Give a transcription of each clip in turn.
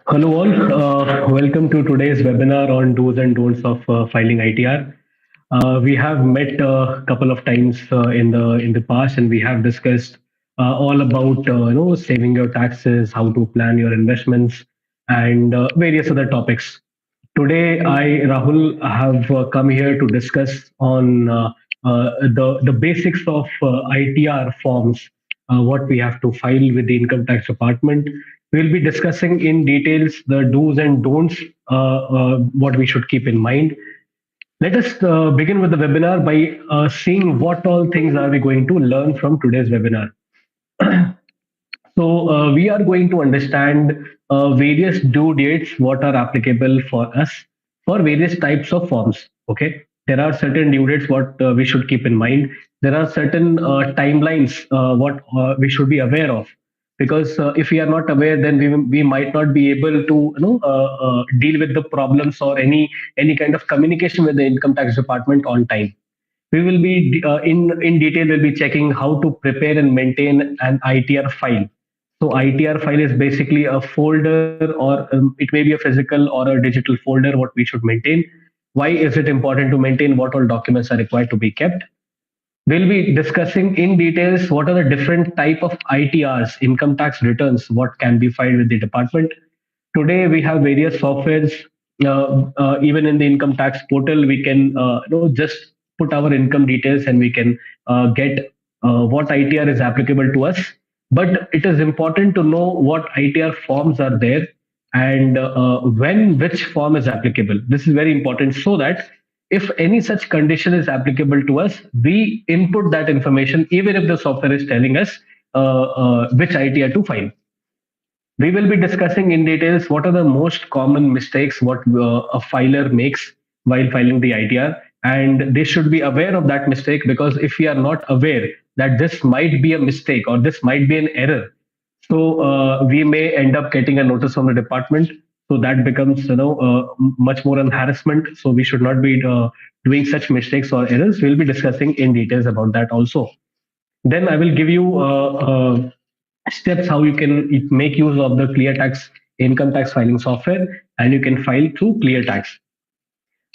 Hello all, welcome to today's webinar on do's and don'ts of filing ITR. We have met a couple of times in the past, and we have discussed all about saving your taxes, how to plan your investments, and various other topics. Today, I Rahul have come here to discuss on the basics of ITR forms, what we have to file with the income tax department. We'll be discussing in details the do's and don'ts, what we should keep in mind. Let us begin with the webinar by seeing what all things are we going to learn from today's webinar. So we are going to understand various due dates, what are applicable for us for various types of forms. Okay, there are certain due dates what we should keep in mind. There are certain timelines what we should be aware of, because if we are not aware, then we might not be able to deal with the problems or any kind of communication with the income tax department on time. We will be in detail. We'll be checking how to prepare and maintain an ITR file. So ITR file is basically a folder, or it may be a physical or a digital folder. What we should maintain. Why is it important to maintain? What all documents are required to be kept? We'll be discussing in details what are the different type of ITRs, income tax returns, what can be filed with the department. Today we have various softwares. Even in the income tax portal, we can just put our income details and we can get what ITR is applicable to us. But it is important to know what ITR forms are there, and when which form is applicable. This is very important, so that if any such condition is applicable to us, we input that information even if the software is telling us which ITR to file. We will be discussing in details what are the most common mistakes what a filer makes while filing the ITR, and they should be aware of that mistake, because if we are not aware that this might be a mistake or this might be an error, so we may end up getting a notice from the department. So that becomes much more an harassment. So we should not be doing such mistakes or errors. We'll be discussing in details about that also. Then I will give you steps how you can make use of the Cleartax income tax filing software, and you can file through Cleartax.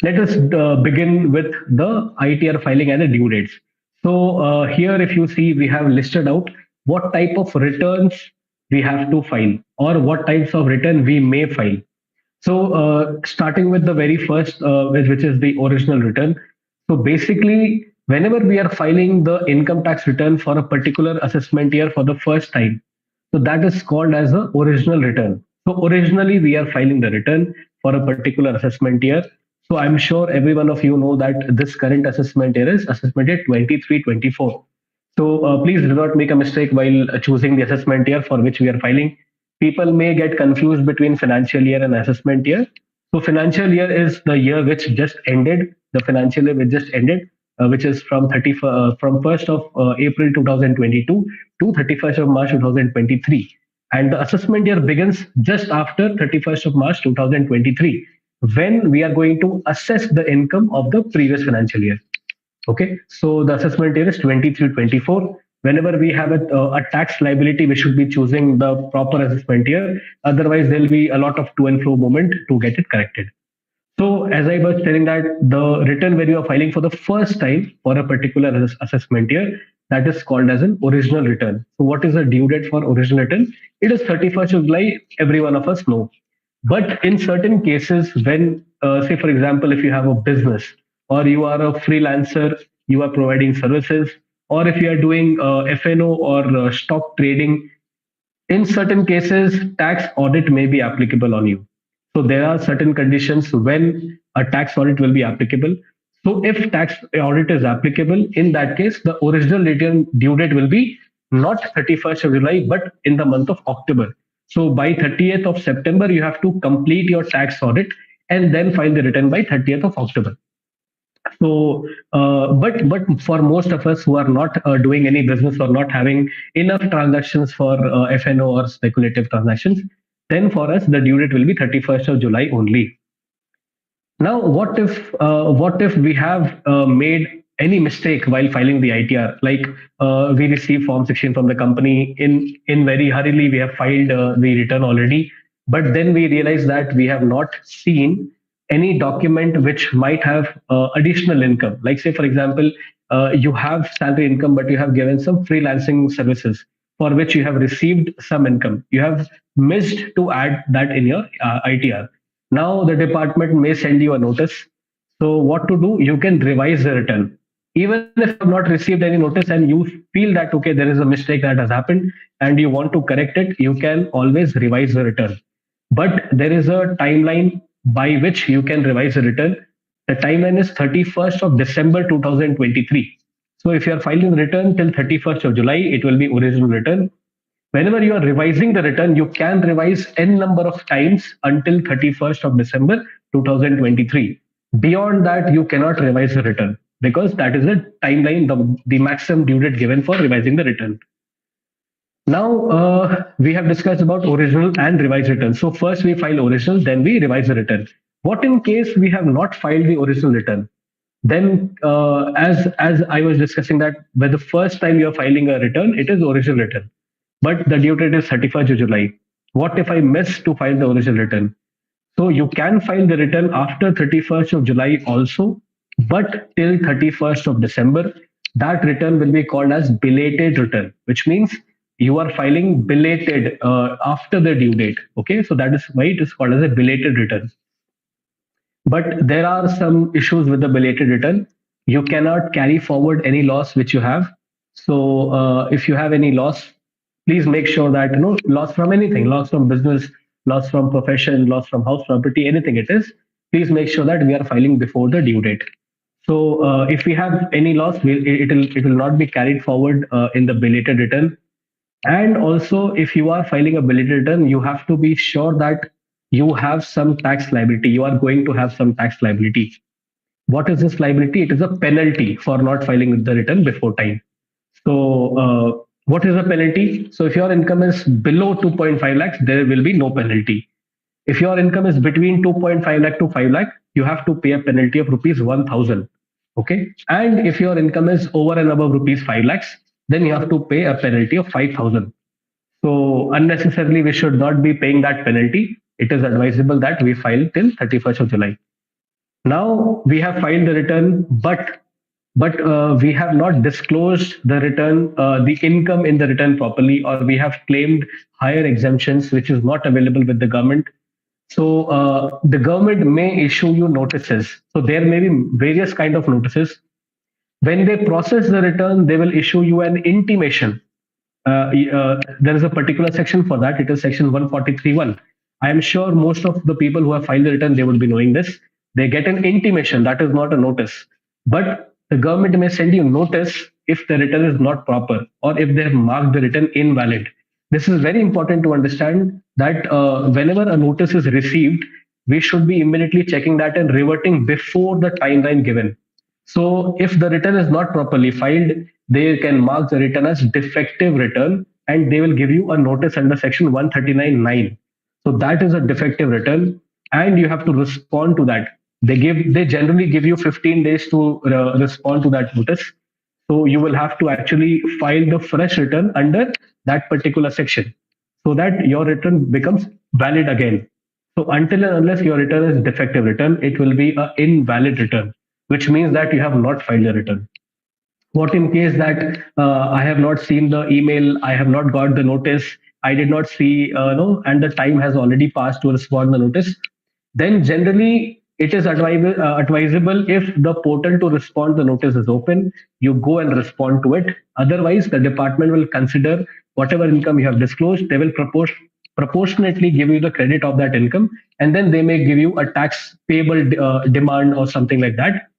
Let us begin with the ITR filing and the due dates. So here, if you see, we have listed out what type of returns we have to file, or what types of return we may file. So starting with the very first, which is the original return. So basically, whenever we are filing the income tax return for a particular assessment year for the first time, so that is called as the original return. So originally we are filing the return for a particular assessment year. So I'm sure every one of you know that this current assessment year is assessment year 23-24. So please do not make a mistake while choosing the assessment year for which we are filing. People may get confused between financial year and assessment year. So financial year is the year which just ended, the financial year which just ended, which is from 1st of April 2022 to 31st of March 2023. And the assessment year begins just after 31st of March 2023, when we are going to assess the income of the previous financial year. Okay, so the assessment year is 23-24. Whenever we have a tax liability, we should be choosing the proper assessment year. Otherwise, there will be a lot of to and fro movement to get it corrected. So as I was telling that the return where you are filing for the first time for a particular assessment year, that is called as an original return. So what is the due date for original return? It is 31st of July. Every one of us know. But in certain cases, when say for example, if you have a business, or you are a freelancer, you are providing services, or if you are doing FNO or stock trading, in certain cases, tax audit may be applicable on you. So there are certain conditions when a tax audit will be applicable. So if tax audit is applicable, in that case, the original return due date will be not 31st of July, but in the month of October. So by 30th of September, you have to complete your tax audit and then file the return by 30th of October. So, but for most of us who are not doing any business or not having enough transactions for FNO or speculative transactions, then for us the due date will be 31st of July only. Now, what if we have made any mistake while filing the ITR? Like we received Form 16 from the company in very hurriedly, we have filed the return already. But then we realized that we have not seen any document which might have additional income. Like say, for example, you have salary income, but you have given some freelancing services for which you have received some income. You have missed to add that in your ITR. Now the department may send you a notice. So what to do? You can revise the return. Even if you have not received any notice and you feel that okay, there is a mistake that has happened and you want to correct it, you can always revise the return. But there is a timeline by which you can revise the return. The timeline is 31st of December 2023. So if you are filing the return till 31st of July, it will be original return. Whenever you are revising the return, you can revise n number of times until 31st of December 2023. Beyond that, you cannot revise the return because that is the timeline, the maximum due date given for revising the return. Now we have discussed about original and revised return. So first we file original, then we revise the return. What in case we have not filed the original return? Then as I was discussing that when the first time you are filing a return, it is original return, but the due date is 31st of July. What if I miss to file the original return? So you can file the return after 31st of July also, but till 31st of December, that return will be called as belated return, which means you are filing belated after the due date. Okay, so that is why it is called as a belated return. But there are some issues with the belated return. You cannot carry forward any loss which you have. So if you have any loss, please make sure that loss from anything, loss from business, loss from profession, loss from house property, anything it is, please make sure that we are filing before the due date. So if we have any loss, it will not be carried forward in the belated return. And also, if you are filing a belated return, you have to be sure that you have some tax liability. You are going to have some tax liability. What is this liability? It is a penalty for not filing the return before time. So, what is the penalty? So, if your income is below 2.5 lakhs, there will be no penalty. If your income is between 2.5 lakh to 5 lakh, you have to pay a penalty of rupees 1,000. Okay. And if your income is over and above rupees 5 lakhs, then you have to pay a penalty of 5,000. So unnecessarily, we should not be paying that penalty. It is advisable that we file till 31st of July. Now we have filed the return, but we have not disclosed the return, the income in the return properly, or we have claimed higher exemptions, which is not available with the government. So the government may issue you notices. So there may be various kind of notices. When they process the return, they will issue you an intimation. There is a particular section for that. It is section 143(1). I am sure most of the people who have filed the return, they would be knowing this. They get an intimation. That is not a notice. But the government may send you notice if the return is not proper or if they have marked the return invalid. This is very important to understand that whenever a notice is received, we should be immediately checking that and reverting before the timeline given. So if the return is not properly filed, they can mark the return as defective return and they will give you a notice under section 139(9). So that is a defective return and you have to respond to that. They generally give you 15 days to respond to that notice. So you will have to actually file the fresh return under that particular section so that your return becomes valid again. So until and unless your return is defective return, it will be an invalid return, which means that you have not filed a return. What in case that I have not seen the email, I have not got the notice, I did not see, no, and the time has already passed to respond the notice, then generally it is advisable if the portal to respond the notice is open, you go and respond to it. Otherwise, the department will consider whatever income you have disclosed, they will proportionately give you the credit of that income, and then they may give you a tax payable demand or something like that.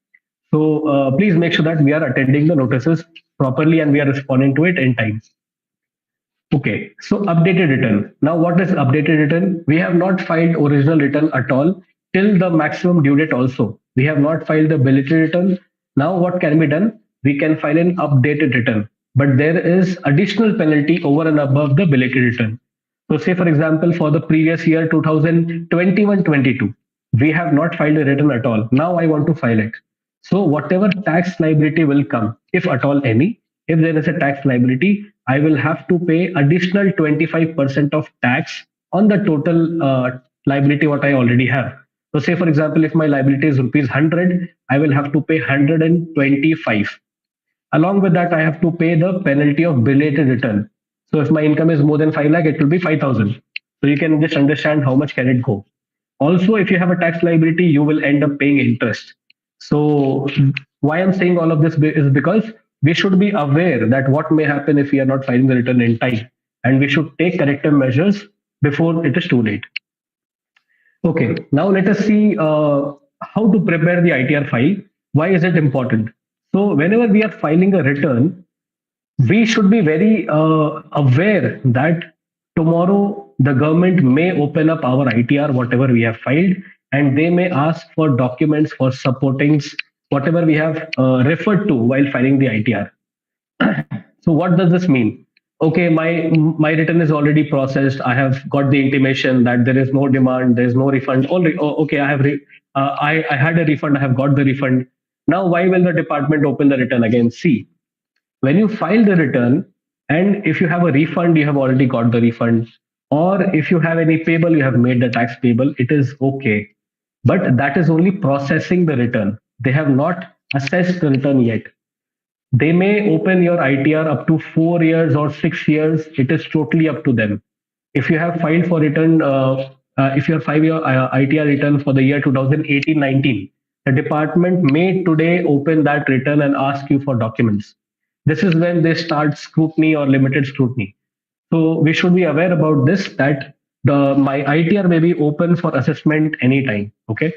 So please make sure that we are attending the notices properly and we are responding to it in time. Okay, so updated return. Now, what is updated return? We have not filed original return at all till the maximum due date also. We have not filed the belated return. Now, what can be done? We can file an updated return, but there is additional penalty over and above the belated return. So say, for example, for the previous year 2021-22, we have not filed a return at all. Now I want to file it. So whatever tax liability will come, if at all any, if there is a tax liability, I will have to pay additional 25% of tax on the total liability what I already have. So say for example, if my liability is rupees 100, I will have to pay 125. Along with that, I have to pay the penalty of belated return. So if my income is more than 5 lakh, it will be 5,000. So you can just understand how much can it go. Also, if you have a tax liability, you will end up paying interest. So why I'm saying all of this is because we should be aware that what may happen if we are not filing the return in time, and we should take corrective measures before it is too late. Okay, now let us see how to prepare the ITR file. Why is it important? So whenever we are filing a return, we should be very aware that tomorrow the government may open up our ITR, whatever we have filed, and they may ask for documents for supportings, whatever we have referred to while filing the ITR. So what does this mean? Okay, my return is already processed. I have got the intimation that there is no demand, there is no refund. Okay, I had a refund. I have got the refund. Now, why will the department open the return again? See, when you file the return, and if you have a refund, you have already got the refund, or if you have any payable, you have made the tax payable, it is okay. But that is only processing the return. They have not assessed the return yet. They may open your ITR up to 4 years or 6 years. It is totally up to them. If you have filed for return, if your 5 year ITR return for the year 2018-19, the department may today open that return and ask you for documents. This is when they start scrutiny or limited scrutiny. So we should be aware about this, that the my ITR may be open for assessment anytime. Okay.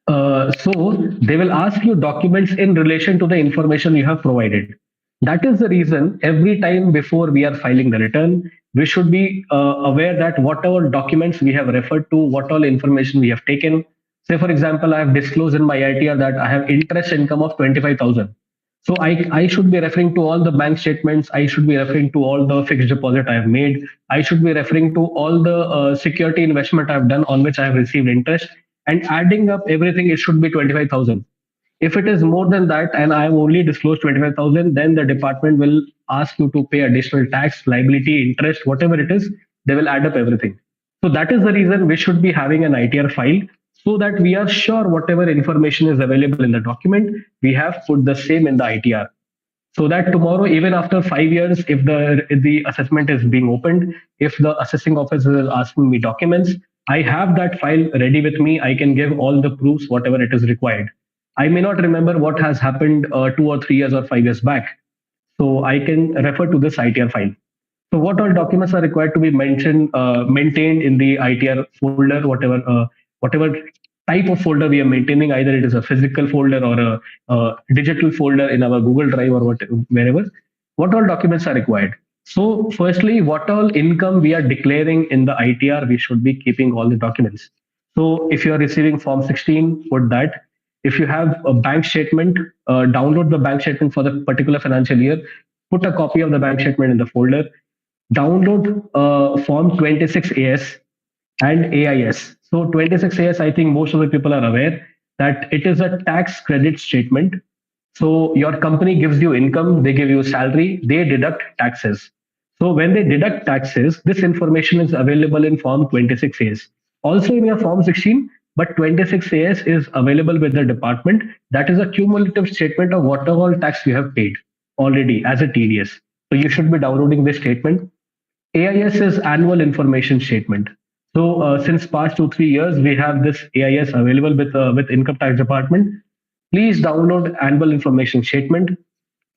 So they will ask you documents in relation to the information you have provided. That is the reason every time before we are filing the return, we should be aware that whatever documents we have referred to, what all information we have taken. Say, for example, I have disclosed in my ITR that I have interest income of 25,000. So I should be referring to all the bank statements. I should be referring to all the fixed deposit I have made. I should be referring to all the security investment I have done on which I have received interest, and adding up everything, it should be 25,000. If it is more than that and I have only disclosed 25,000, then the department will ask you to pay additional tax, liability, interest, whatever it is. They will add up everything. So that is the reason we should be having an ITR file, so that we are sure whatever information is available in the document, we have put the same in the ITR, so that tomorrow, even after 5 years, if the assessment is being opened, if the assessing officer is asking me documents, I have that file ready with me. I can give all the proofs, whatever it is required. I may not remember what has happened 2 or 3 years or 5 years back, so I can refer to this ITR file. So what all documents are required to be maintained in the ITR folder, whatever type of folder we are maintaining, either it is a physical folder or a digital folder in our Google Drive or wherever. What all documents are required? So firstly, what all income we are declaring in the ITR, we should be keeping all the documents. So if you are receiving Form 16, put that. If you have a bank statement, download the bank statement for the particular financial year, put a copy of the bank statement in the folder. Download Form 26AS and AIS. So 26AS, I think most of the people are aware that it is a tax credit statement. So your company gives you income, they give you salary, they deduct taxes. So when they deduct taxes, this information is available in Form 26AS. Also in your Form 16, but 26AS is available with the department. That is a cumulative statement of whatever all tax you have paid already as a TDS. So you should be downloading this statement. AIS is annual information statement. So since past 2 3 years, we have this AIS available with income tax department. Please download annual information statement.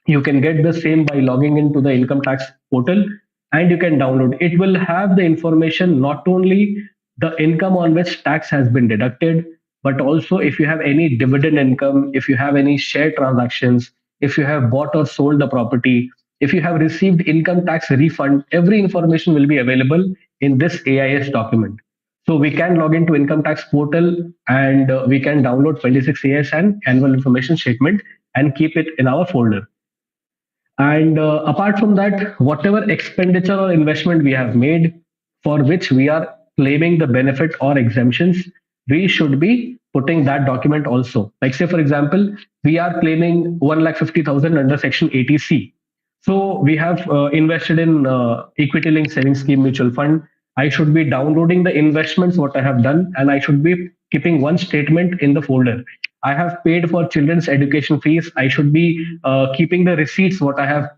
You can get the same by logging into the income tax portal, and you can download. It will have the information, not only the income on which tax has been deducted, but also if you have any dividend income, if you have any share transactions, if you have bought or sold the property, if you have received income tax refund, every information will be available in this AIS document. So we can log into income tax portal, and we can download 26AS and annual information statement and keep it in our folder. And apart from that, whatever expenditure or investment we have made for which we are claiming the benefit or exemptions, we should be putting that document also. Like say, for example, we are claiming 1,50,000 under Section 80C. So we have invested in equity linked savings scheme mutual fund. I should be downloading the investments what I have done, and I should be keeping one statement in the folder. I have paid for children's education fees. I should be keeping the receipts what I have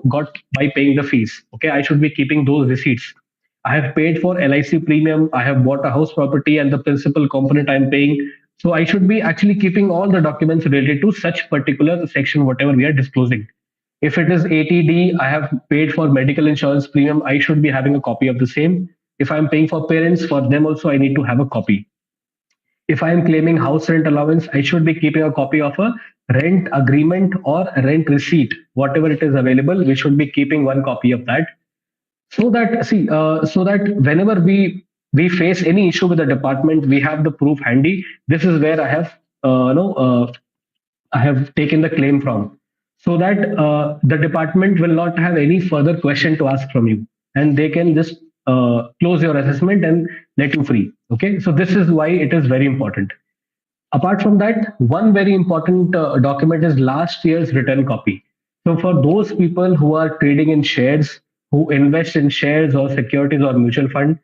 got by paying the fees. Okay, I should be keeping those receipts. I have paid for LIC premium. I have bought a house property and the principal component I'm paying. So I should be actually keeping all the documents related to such particular section, whatever we are disclosing. If it is ATD, I have paid for medical insurance premium. I should be having a copy of the same. If I'm paying for parents, for them also, I need to have a copy. If I am claiming house rent allowance, I should be keeping a copy of a rent agreement or rent receipt, whatever it is available. We should be keeping one copy of that, so that so that whenever we face any issue with the department, we have the proof handy. This is where I have I have taken the claim from, so that the department will not have any further question to ask from you, and they can just close your assessment and let you free. Okay, so this is why it is very important. Apart from that, one very important document is last year's return copy. So for those people who are trading in shares, who invest in shares or securities or mutual fund,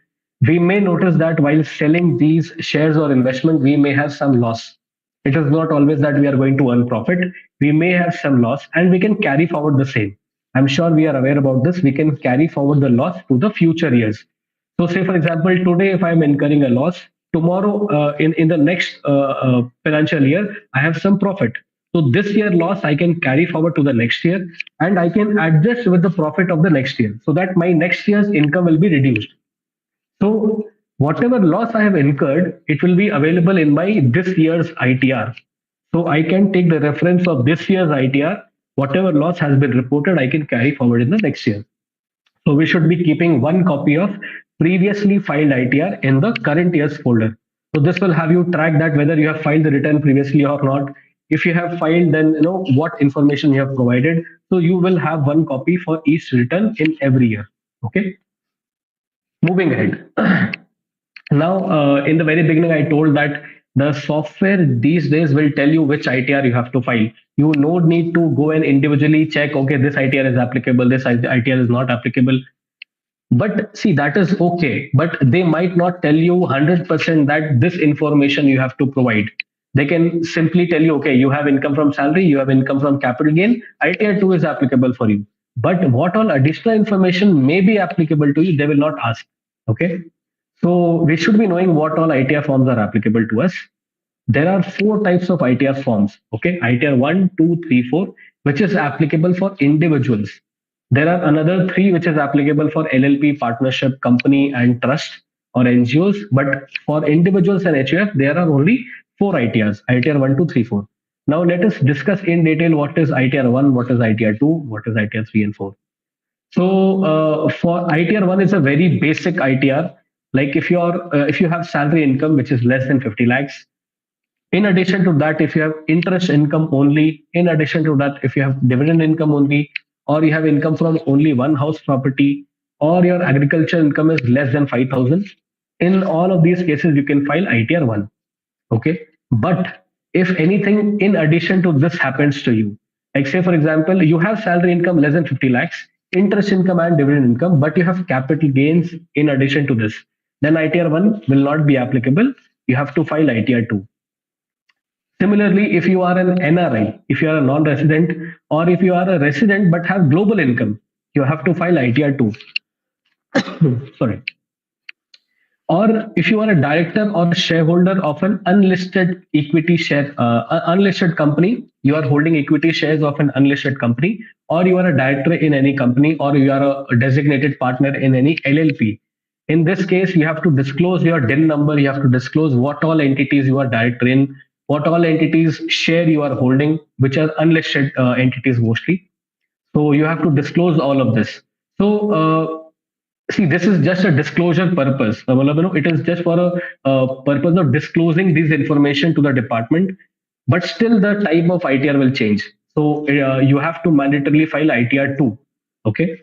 we may notice that while selling these shares or investment, we may have some loss. It is not always that we are going to earn profit. We may have some loss and we can carry forward the same. I'm sure we are aware about this. We can carry forward the loss to the future years. So say for example, today if I'm incurring a loss, tomorrow in the next financial year, I have some profit. So this year loss I can carry forward to the next year, and I can adjust with the profit of the next year, so that my next year's income will be reduced. So whatever loss I have incurred, it will be available in my this year's ITR. So I can take the reference of this year's ITR. Whatever loss has been reported, I can carry forward in the next year. So we should be keeping one copy of previously filed ITR in the current year's folder. So this will have you track that whether you have filed the return previously or not. If you have filed, then you know what information you have provided. So you will have one copy for each return in every year. Okay. Moving ahead. Now, in the very beginning, I told that the software these days will tell you which ITR you have to file. You no need to go and individually check, okay, this ITR is applicable, this ITR is not applicable. But see, that is okay. But they might not tell you 100% that this information you have to provide. They can simply tell you, okay, you have income from salary, you have income from capital gain, ITR 2 is applicable for you. But what all additional information may be applicable to you, they will not ask. Okay. So we should be knowing what all ITR forms are applicable to us. There are four types of ITR forms. Okay, ITR 1, 2, 3, 4, which is applicable for individuals. There are another three which is applicable for LLP, partnership, company, and trust or NGOs. But for individuals and HUF, there are only four ITRs: ITR 1, 2, 3, 4. Now let us discuss in detail what is ITR 1, what is ITR 2, what is ITR 3 and 4. So for ITR 1 is a very basic ITR. Like if you have salary income which is less than 50 lakhs, in addition to that, if you have interest income only, in addition to that, if you have dividend income only, or you have income from only one house property, or your agriculture income is less than 5,000, in all of these cases, you can file ITR 1. Okay. But if anything in addition to this happens to you, like say, for example, you have salary income less than 50 lakhs, interest income and dividend income, but you have capital gains in addition to this, then ITR 1 will not be applicable. You have to file ITR 2. Similarly, if you are an NRI, if you are a non-resident, or if you are a resident but have global income, you have to file ITR 2. Sorry. Or if you are a director or a shareholder of an unlisted equity share, unlisted company, you are holding equity shares of an unlisted company, or you are a director in any company, or you are a designated partner in any LLP. In this case, you have to disclose your DIN number, you have to disclose what all entities you are director in, what all entities share you are holding, which are unlisted entities mostly. So you have to disclose all of this. So see, this is just a disclosure purpose. It is just for a purpose of disclosing this information to the department, but still the type of ITR will change. So you have to mandatorily file ITR 2. Okay.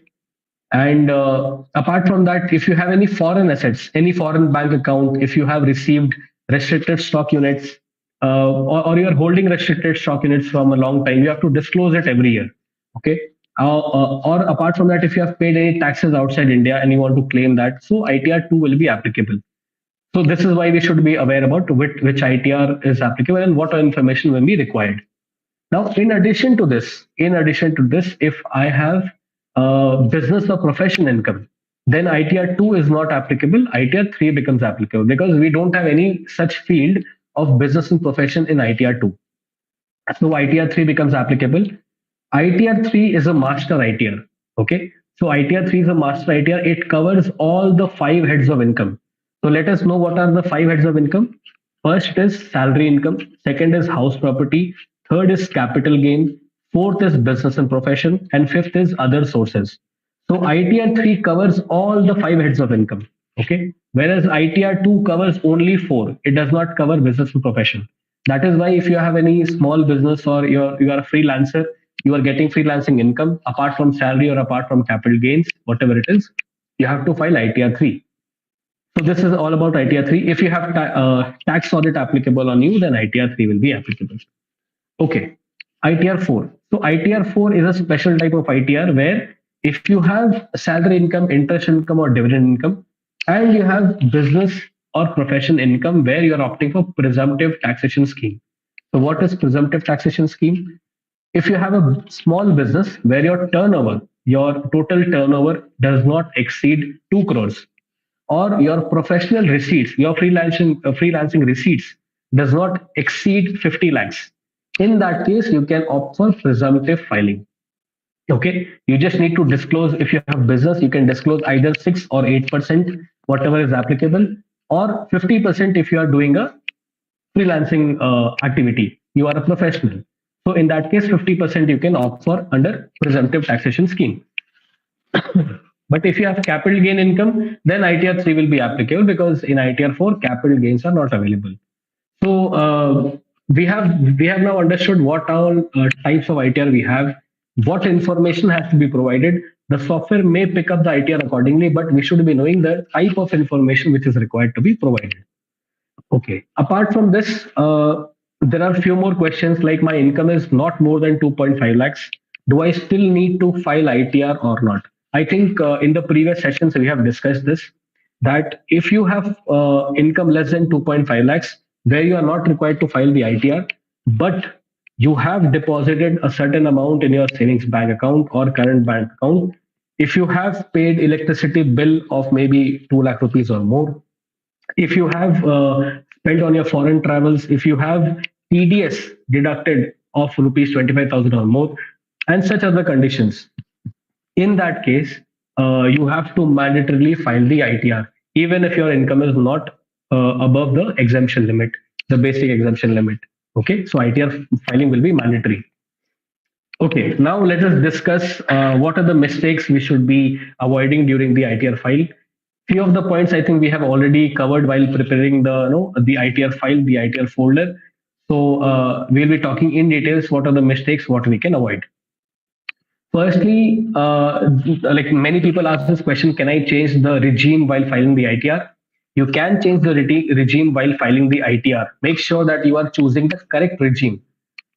And apart from that, if you have any foreign assets, any foreign bank account, if you have received restricted stock units, or you are holding restricted stock units from a long time, you have to disclose it every year. Okay. or apart from that, if you have paid any taxes outside India and you want to claim that, so ITR 2 will be applicable. So this is why we should be aware about which ITR is applicable and what information will be required. Now, in addition to this, if I have business or profession income, then ITR 2 is not applicable. ITR 3 becomes applicable because we don't have any such field of business and profession in ITR 2. So ITR 3 becomes applicable. ITR 3 is a master ITR. Okay. So ITR 3 is a master ITR. It covers all the five heads of income. So let us know what are the five heads of income. First is salary income. Second is house property. Third is capital gain. Fourth is business and profession. And fifth is other sources. So ITR 3 covers all the five heads of income. Okay. Whereas ITR 2 covers only four. It does not cover business and profession. That is why if you have any small business or you are a freelancer, you are getting freelancing income apart from salary or apart from capital gains, whatever it is, you have to file ITR 3. So this is all about ITR 3. If you have tax audit applicable on you, then ITR 3 will be applicable. Okay, ITR 4. So ITR 4 is a special type of ITR where if you have salary income, interest income, or dividend income, and you have business or profession income where you are opting for presumptive taxation scheme. So what is presumptive taxation scheme? If you have a small business where your total turnover does not exceed 2 crores, or your professional receipts, your freelancing receipts does not exceed 50 lakhs. In that case, you can opt for presumptive filing. Okay, you just need to disclose. If you have business, you can disclose either 6 or 8%, whatever is applicable, or 50% if you are doing a freelancing activity. You are a professional. So in that case, 50% you can opt for under presumptive taxation scheme. But if you have capital gain income, then ITR 3 will be applicable because in ITR 4, capital gains are not available. So we have now understood what all types of ITR we have, what information has to be provided. The software may pick up the ITR accordingly, but we should be knowing the type of information which is required to be provided. Okay. Apart from this, there are a few more questions like my income is not more than 2.5 lakhs. Do I still need to file ITR or not? I think in the previous sessions we have discussed this, that if you have income less than 2.5 lakhs, where you are not required to file the ITR, but you have deposited a certain amount in your savings bank account or current bank account. If you have paid electricity bill of maybe 2 lakh rupees or more, if you have spent on your foreign travels, if you have TDS deducted of rupees 25,000 or more, and such other conditions, in that case, you have to mandatorily file the ITR, even if your income is not above the exemption limit, the basic exemption limit. Okay, so ITR filing will be mandatory. Okay, now let us discuss what are the mistakes we should be avoiding during the ITR file. Few of the points I think we have already covered while preparing the ITR file, the ITR folder. So we'll be talking in details what are the mistakes, what we can avoid. Firstly, like many people ask this question, can I change the regime while filing the ITR? You can change the regime while filing the ITR. Make sure that you are choosing the correct regime.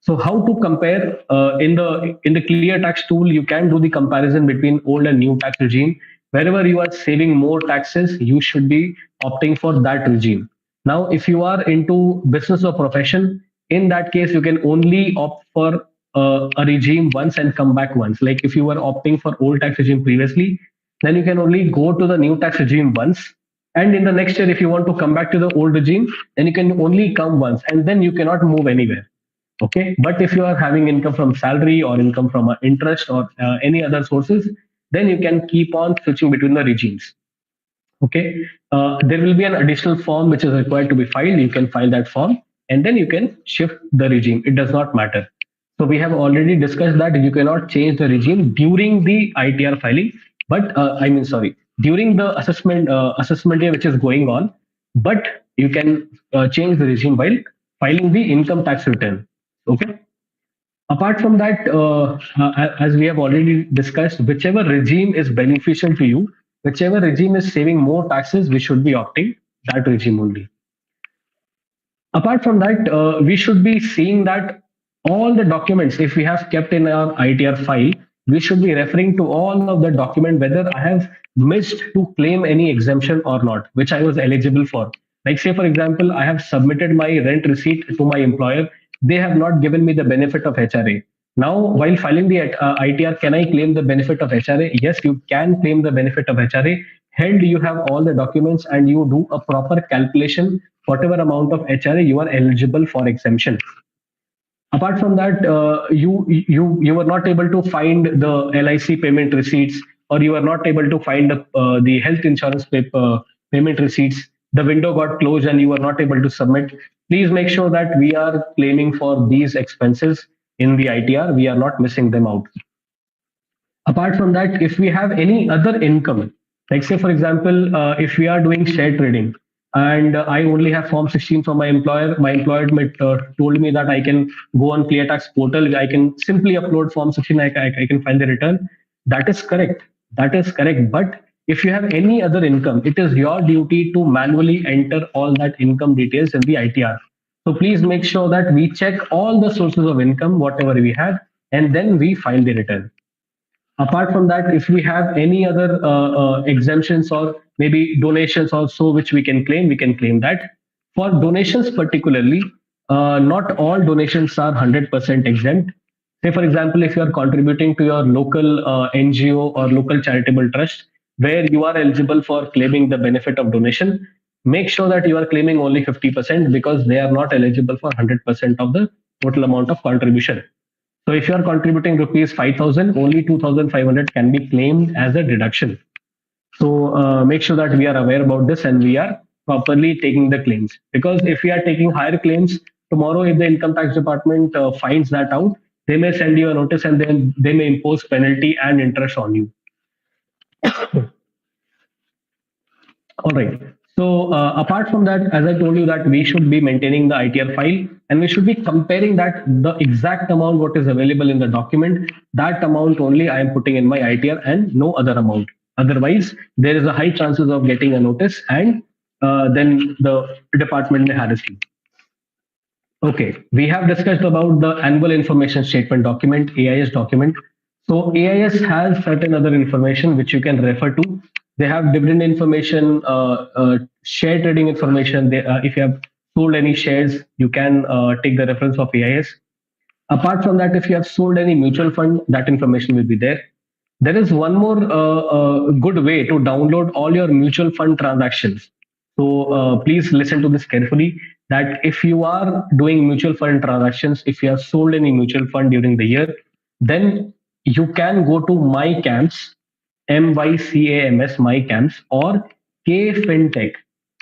So how to compare in the Cleartax tool, you can do the comparison between old and new tax regime. Wherever you are saving more taxes, you should be opting for that regime. Now, if you are into business or profession, in that case, you can only opt for a regime once and come back once. Like if you were opting for old tax regime previously, then you can only go to the new tax regime once. And in the next year, if you want to come back to the old regime, then you can only come once and then you cannot move anywhere. Okay, but if you are having income from salary or income from interest or any other sources, then you can keep on switching between the regimes. Okay, there will be an additional form which is required to be filed. You can file that form and then you can shift the regime. It does not matter. So we have already discussed that you cannot change the regime during the ITR filing, but sorry, during the assessment year which is going on, but you can change the regime while filing the income tax return. Okay. Apart from that, as we have already discussed, whichever regime is beneficial to you, whichever regime is saving more taxes, we should be opting that regime only. Apart from that, we should be seeing that all the documents, if we have kept in our ITR file, we should be referring to all of the document whether I have missed to claim any exemption or not, which I was eligible for. Like say for example, I have submitted my rent receipt to my employer. They have not given me the benefit of HRA. Now, while filing the ITR, can I claim the benefit of HRA? Yes, you can claim the benefit of HRA. Held you have all the documents and you do a proper calculation, whatever amount of HRA you are eligible for exemption. Apart from that, you were not able to find the LIC payment receipts, or you were not able to find the health insurance payment receipts. The window got closed and you were not able to submit. Please make sure that we are claiming for these expenses in the ITR. We are not missing them out. Apart from that, if we have any other income, like say for example, if we are doing share trading and I only have form 16 from my employer told me that I can go on Cleartax portal, I can simply upload form 16, I can find the return. That is correct. That is correct. But if you have any other income, it is your duty to manually enter all that income details in the ITR. So please make sure that we check all the sources of income, whatever we have, and then we file the return. Apart from that, if we have any other exemptions or maybe donations also which we can claim that. For donations particularly, not all donations are 100% exempt. Say for example, if you are contributing to your local NGO or local charitable trust where you are eligible for claiming the benefit of donation, make sure that you are claiming only 50% because they are not eligible for 100% of the total amount of contribution. So if you are contributing rupees 5,000, only 2,500 can be claimed as a deduction. So make sure that we are aware about this and we are properly taking the claims. Because if we are taking higher claims, tomorrow if the income tax department finds that out, they may send you a notice and then they may impose penalty and interest on you. All right. So apart from that, as I told you that we should be maintaining the ITR file and we should be comparing that the exact amount what is available in the document, that amount only I am putting in my ITR and no other amount. Otherwise, there is a high chances of getting a notice and then the department may harass you. Okay, we have discussed about the annual information statement document, AIS document. So AIS has certain other information which you can refer to. They have dividend information, share trading information. If you have sold any shares, you can take the reference of AIS. Apart from that, if you have sold any mutual fund, that information will be there. There is one more good way to download all your mutual fund transactions. So please listen to this carefully. That if you are doing mutual fund transactions, if you have sold any mutual fund during the year, then you can go to My Camps, MYCAMS, My Camps, or KFintech,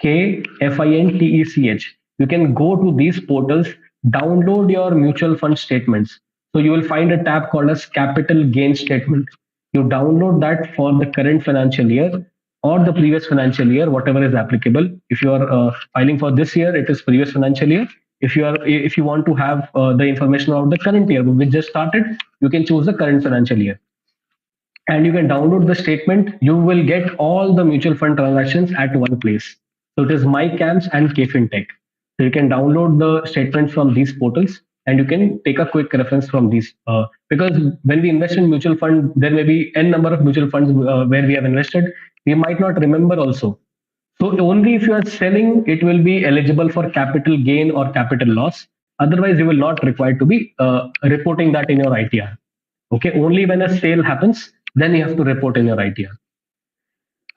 KFINTECH. You can go to these portals, download your mutual fund statements. So you will find a tab called as Capital Gain Statement. You download that for the current financial year or the previous financial year, whatever is applicable. If you are filing for this year, it is previous financial year. If you want to have the information about the current year which just started, you can choose the current financial year and you can download the statement. You will get all the mutual fund transactions at one place. So it is MyCamps and KFintech. So you can download the statement from these portals and you can take a quick reference from these. Because when we invest in mutual fund, there may be n number of mutual funds where we have invested. We might not remember also. So only if you are selling, it will be eligible for capital gain or capital loss. Otherwise, you will not require to be reporting that in your ITR. Okay, only when a sale happens, then you have to report in your ITR.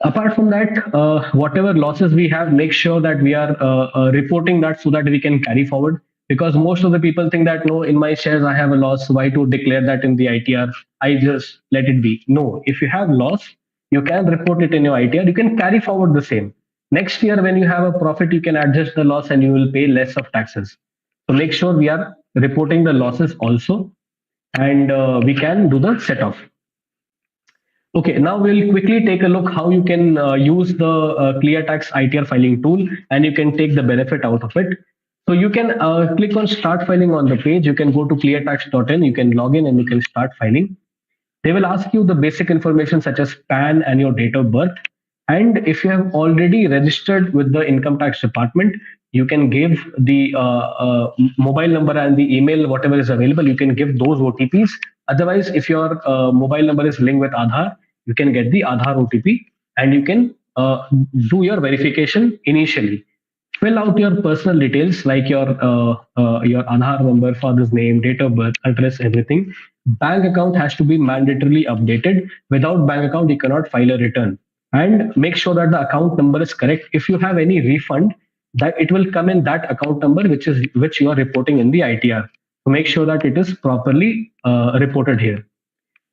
Apart from that, whatever losses we have, make sure that we are reporting that so that we can carry forward. Because most of the people think that no, in my shares I have a loss. Why to declare that in the ITR? I just let it be. No, if you have loss, you can report it in your ITR. You can carry forward the same. Next year, when you have a profit, you can adjust the loss and you will pay less of taxes. So make sure we are reporting the losses also, and we can do the set off. Okay, now we'll quickly take a look how you can use the Cleartax ITR filing tool and you can take the benefit out of it. So you can click on start filing on the page. You can go to cleartax.in, you can log in and you can start filing. They will ask you the basic information such as PAN and your date of birth. And if you have already registered with the income tax department, you can give the mobile number and the email, whatever is available, you can give those OTPs. Otherwise, if your mobile number is linked with Aadhaar, you can get the Aadhaar OTP and you can do your verification initially. Fill out your personal details like your Aadhaar number, father's name, date of birth, address, everything. Bank account has to be mandatorily updated. Without bank account, you cannot file a return. And make sure that the account number is correct. If you have any refund, that it will come in that account number which you are reporting in the ITR. So make sure that it is properly reported here.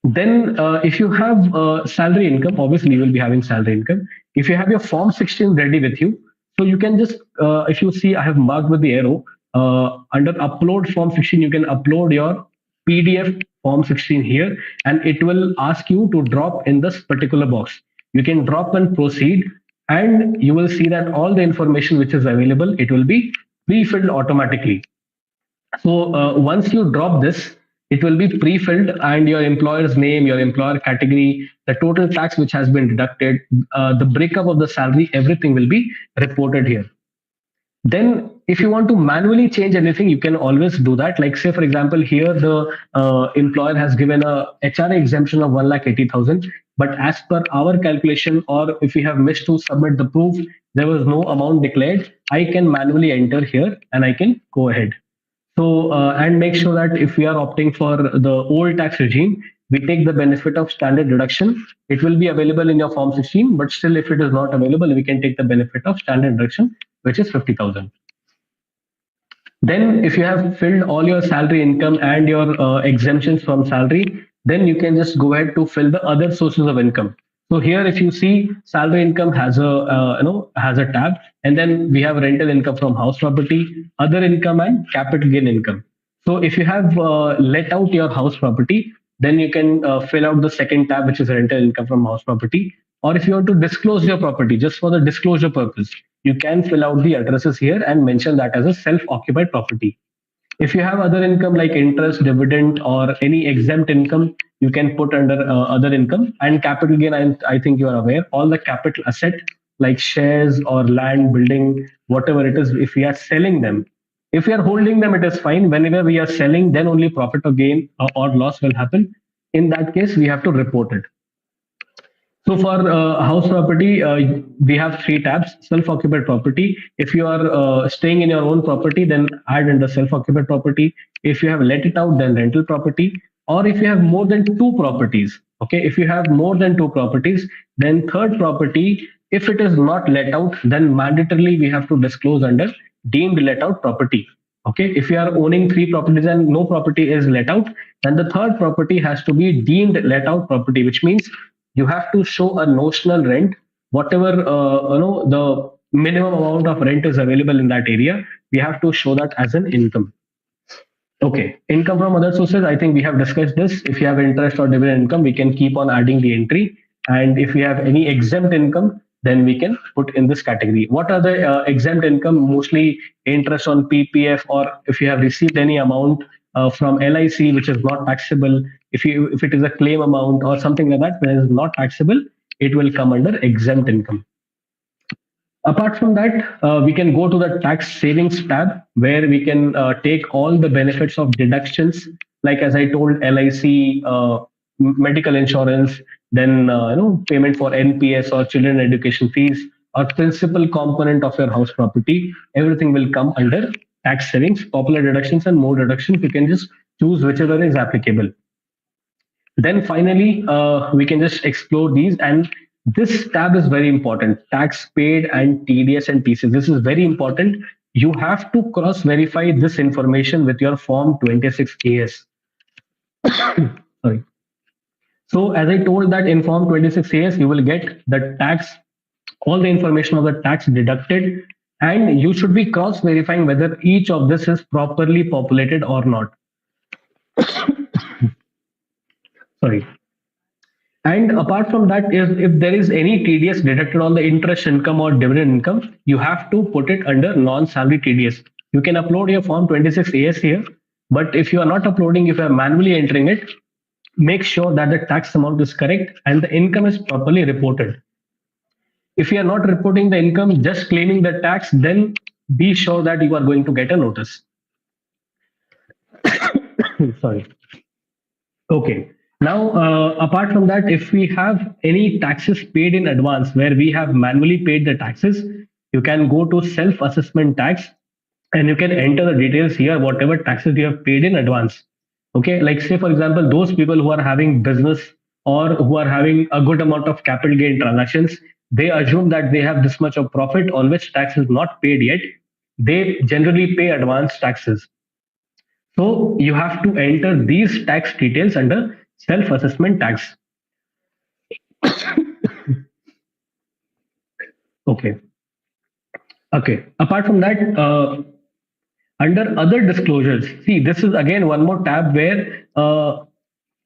Then, if you have salary income, obviously you will be having salary income. If you have your Form 16 ready with you, so you can just, if you see, I have marked with the arrow under Upload Form 16, you can upload your PDF Form 16 here, and it will ask you to drop in this particular box. You can drop and proceed, and you will see that all the information which is available, it will be pre-filled automatically. So once you drop this, it will be pre-filled and your employer's name, your employer category, the total tax which has been deducted, the breakup of the salary, everything will be reported here. Then if you want to manually change anything, you can always do that. Like say, for example, here the employer has given a HRA exemption of 1,80,000, but as per our calculation, or if we have missed to submit the proof, there was no amount declared, I can manually enter here and I can go ahead. So, and make sure that if we are opting for the old tax regime, we take the benefit of standard deduction. It will be available in your Form 16, but still, if it is not available, we can take the benefit of standard deduction, which is 50,000. Then, if you have filled all your salary income and your exemptions from salary, then you can just go ahead to fill the other sources of income. So here, if you see, salary income has a has a tab, and then we have rental income from house property, other income, and capital gain income. So if you have let out your house property, then you can fill out the second tab, which is rental income from house property. Or if you want to disclose your property just for the disclosure purpose, you can fill out the addresses here and mention that as a self-occupied property. If you have other income like interest, dividend, or any exempt income, you can put under other income. And capital gain, I think you are aware, all the capital asset like shares or land, building, whatever it is, if we are selling them, if we are holding them, it is fine. Whenever we are selling, then only profit or gain or loss will happen. In that case, we have to report it. So for house property, we have three tabs: self-occupied property. If you are staying in your own property, then add under self-occupied property. If you have let it out, then rental property. Or if you have more than two properties, okay, if you have more than two properties, then third property, if it is not let out, then mandatorily we have to disclose under deemed let out property. Okay, if you are owning three properties and no property is let out, then the third property has to be deemed let out property, which means you have to show a notional rent, whatever the minimum amount of rent is available in that area. We have to show that as an income. Okay, income from other sources. I think we have discussed this. If you have interest or dividend income, we can keep on adding the entry. And if we have any exempt income, then we can put in this category. What are the exempt income? Mostly interest on PPF, or if you have received any amount from LIC, which is not taxable. If it is a claim amount or something like that, when it is not taxable, it will come under exempt income. Apart from that, we can go to the tax savings tab where we can take all the benefits of deductions, like as I told, LIC, medical insurance, then payment for NPS or children education fees or principal component of your house property. Everything will come under tax savings, popular deductions, and more deductions. You can just choose whichever is applicable. Then finally, we can just explore these, and this tab is very important: tax paid and TDS and TCS. This is very important. You have to cross verify this information with your Form 26AS. Sorry. So as I told that in Form 26AS, you will get the tax, all the information of the tax deducted, and you should be cross verifying whether each of this is properly populated or not. Sorry. And apart from that, if there is any TDS deducted on the interest income or dividend income, you have to put it under non-salary TDS. You can upload your Form 26AS here, but if you are not uploading, if you are manually entering it, make sure that the tax amount is correct and the income is properly reported. If you are not reporting the income, just claiming the tax, then be sure that you are going to get a notice. Sorry. Okay. Now, apart from that, if we have any taxes paid in advance where we have manually paid the taxes, you can go to self assessment tax and you can enter the details here, whatever taxes you have paid in advance. Okay. Like, say, for example, those people who are having business or who are having a good amount of capital gain transactions, they assume that they have this much of profit on which tax is not paid yet. They generally pay advance taxes. So you have to enter these tax details under self-assessment tax. Okay. Okay. Apart from that, under other disclosures, see, this is again one more tab where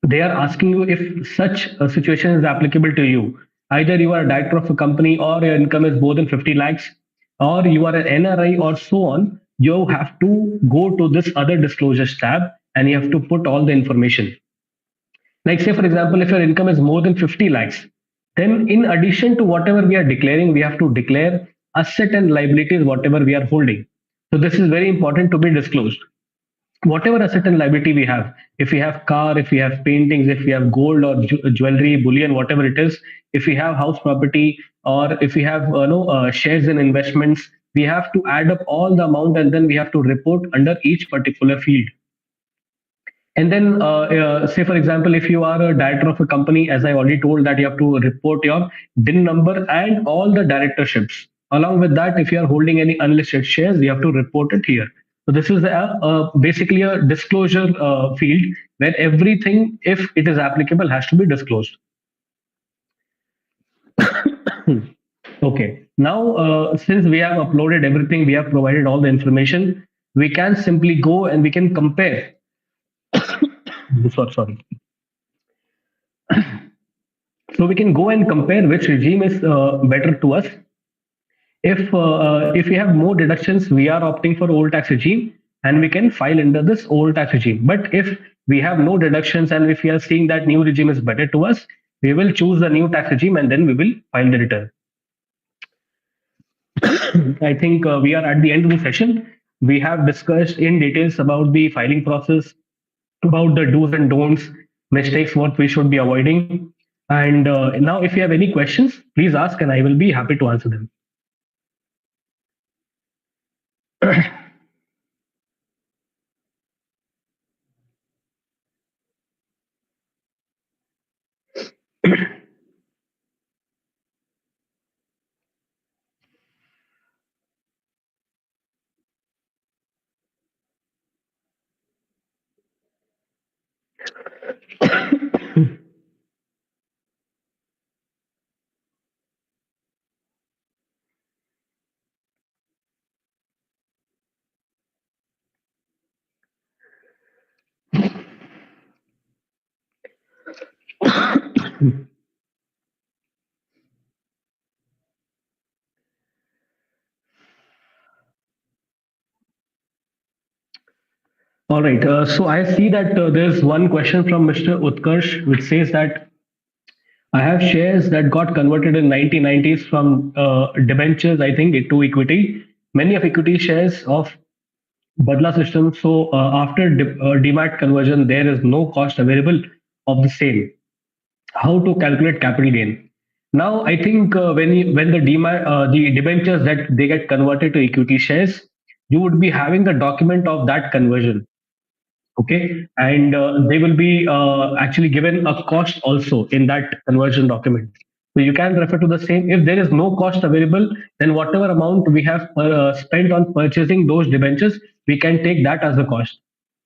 they are asking you if such a situation is applicable to you. Either you are a director of a company or your income is more than 50 lakhs, or you are an NRI or so on. You have to go to this other disclosures tab and you have to put all the information. Like, say, for example, if your income is more than 50 lakhs, then in addition to whatever we are declaring, we have to declare asset and liabilities, whatever we are holding. So this is very important to be disclosed. Whatever asset and liability we have, if we have car, if we have paintings, if we have gold or jewelry, bullion, whatever it is, if we have house property, or if we have shares in investments, we have to add up all the amount and then we have to report under each particular field. And then, say for example, if you are a director of a company, as I already told, that you have to report your DIN number and all the directorships. Along with that, if you are holding any unlisted shares, you have to report it here. So this is basically a disclosure field where everything, if it is applicable, has to be disclosed. Okay. Now, since we have uploaded everything, we have provided all the information, we can simply go and we can compare. Sorry. So we can go and compare which regime is better to us. If we have more deductions, we are opting for old tax regime, and we can file under this old tax regime. But if we have no deductions and if we are seeing that new regime is better to us, we will choose the new tax regime and then we will file the return. I think we are at the end of the session. We have discussed in details about the filing process, about the do's and don'ts, mistakes, what we should be avoiding. And now, if you have any questions, please ask, and I will be happy to answer them. All right. So I see that there's one question from Mr. Utkarsh, which says that I have shares that got converted in 1990s from debentures, I think, to equity. Many of equity shares of Badla system. So after demat conversion, there is no cost available of the same. How to calculate capital gain? Now, I think when the debentures that they get converted to equity shares, you would be having the document of that conversion. Okay, and they will be actually given a cost also in that conversion document. So you can refer to the same. If there is no cost available, then whatever amount we have spent on purchasing those debentures, we can take that as a cost.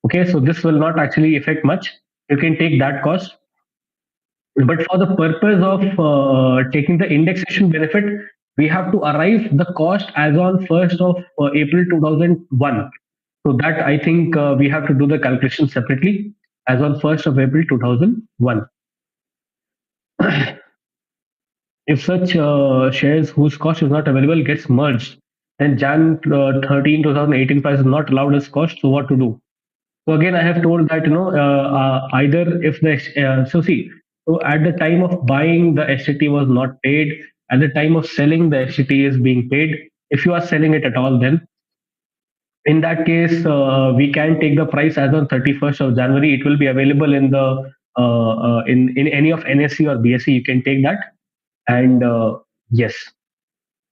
Okay, so this will not actually affect much. You can take that cost, but for the purpose of taking the indexation benefit, we have to arrive the cost as on 1st of April 2001. So that I think we have to do the calculation separately as on 1st of April 2001. If such shares whose cost is not available gets merged, then Jan 13, 2018 price is not allowed as cost. So what to do? So again, I have told that either if the so see, so at the time of buying the STT was not paid. At the time of selling, the STT is being paid. If you are selling it at all, then In that case, we can take the price as on 31st of January. It will be available in the in any of NSE or BSE. You can take that. And yes,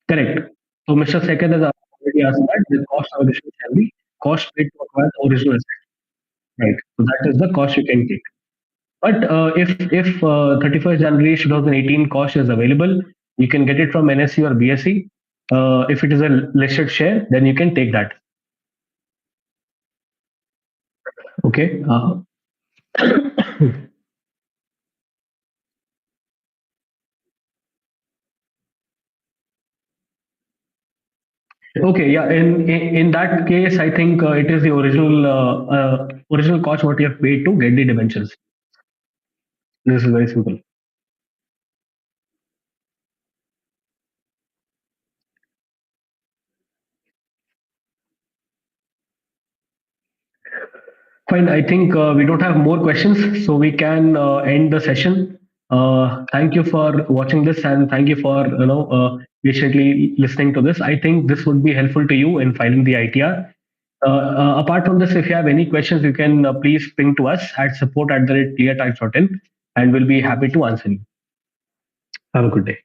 correct. So Mr. Sekar has already asked that the cost of addition shall be cost paid to acquire the original asset. Right. So that is the cost you can take. But if 31st January 2018 cost is available, you can get it from NSE or BSE. If it is a listed share, then you can take that. Okay. Okay. Yeah. In that case, I think it is the original cost what you have paid to get the debentures. This is very simple. Fine. I think we don't have more questions, so we can end the session. Thank you for watching this, and thank you for patiently listening to this. I think this would be helpful to you in filing the ITR. Apart from this, if you have any questions, you can please ping to us at support@cleartax.in, and we'll be happy to answer you. Have a good day.